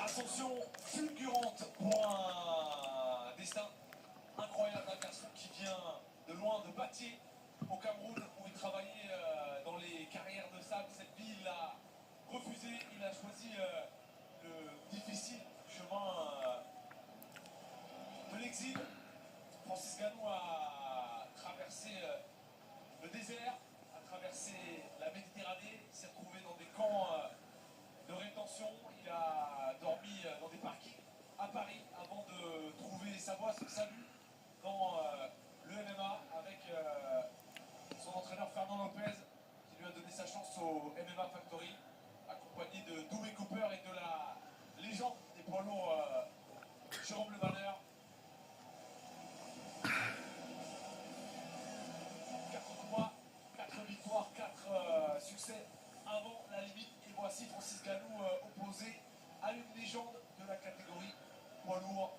Ascension fulgurante pour un destin incroyable, un garçon qui vient de loin de Batié au Cameroun où il travaillait dans les carrières de sable. Cette vie, il a refusé, il a choisi le difficile chemin de l'exil. Francis Ngannou a traversé le désert, a traversé la Méditerranée, s'est retrouvé dans des camps de rétention. Il a dormi dans des parkings à Paris avant de trouver sa voie, son salut dans le MMA avec son entraîneur Fernand Lopez qui lui a donné sa chance au MMA Factory, accompagné de Doumé Cooper et de la légende des poids lourds Jérôme Le Banner. 4 combats, 4 victoires, 4 succès avant la limite. Et voici Francis Ngannou opposé à une légende de la catégorie poids lourd.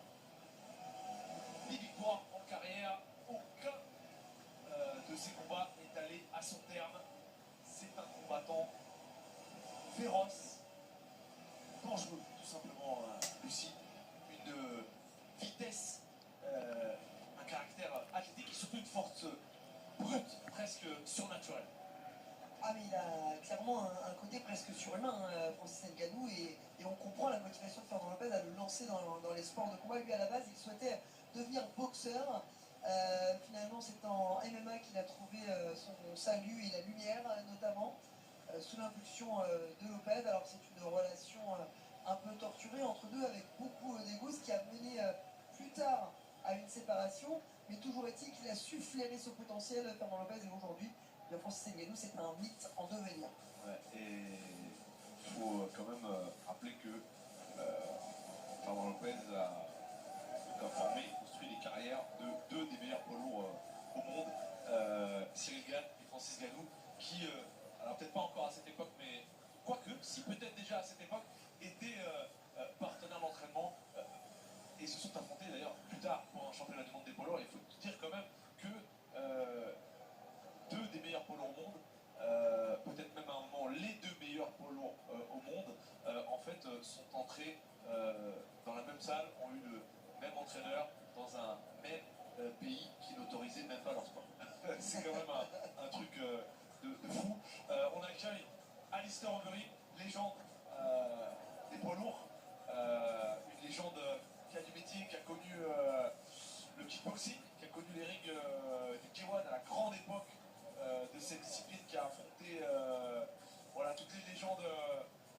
10 victoires en carrière, aucun de ces combats est allé à son terme. C'est un combattant féroce, dangereux, tout simplement, Lucie. Une vitesse, un caractère athlétique et surtout une force brute, presque surnaturelle. Ah mais il a clairement un côté presque surhumain, Francis Ngannou, et on comprend la motivation de Fernand Lopez à le lancer dans les sports de combat. Lui à la base il souhaitait devenir boxeur. Finalement c'est en MMA qu'il a trouvé son salut et la lumière notamment, sous l'impulsion de Lopez. Alors c'est une relation un peu torturée entre deux avec beaucoup d'ego, ce qui a mené plus tard à une séparation, mais toujours est-il qu'il a su flairer ce potentiel, Fernand Lopez, et aujourd'hui Francis Ngannou, c'est un mythe en devenir. Ouais, et il faut quand même rappeler que Fernand Lopez a formé, construit des carrières de deux des meilleurs poids lourds au monde, Cyril Gane et Francis Ngannou, qui, alors peut-être pas encore à cette époque, mais quoique, si peut-être déjà à cette époque, étaient partenaires d'entraînement et se sont affrontés d'ailleurs plus tard pour un championnat du monde des poids lourds. Il faut dire quand même que deux des meilleurs poids lourds au monde, peut-être même à un moment les deux meilleurs poids lourds au monde, en fait sont entrés dans la même salle, ont eu le même entraîneur dans un même pays qui n'autorisait même pas leur sport. C'est quand même un truc de fou. On accueille Alistair Overeem, légende des poids lourds, une légende qui a du métier, qui a connu le kickboxing, qui a connu les rings du K1 à la grande époque de cette discipline, qui a affronté voilà, toutes les légendes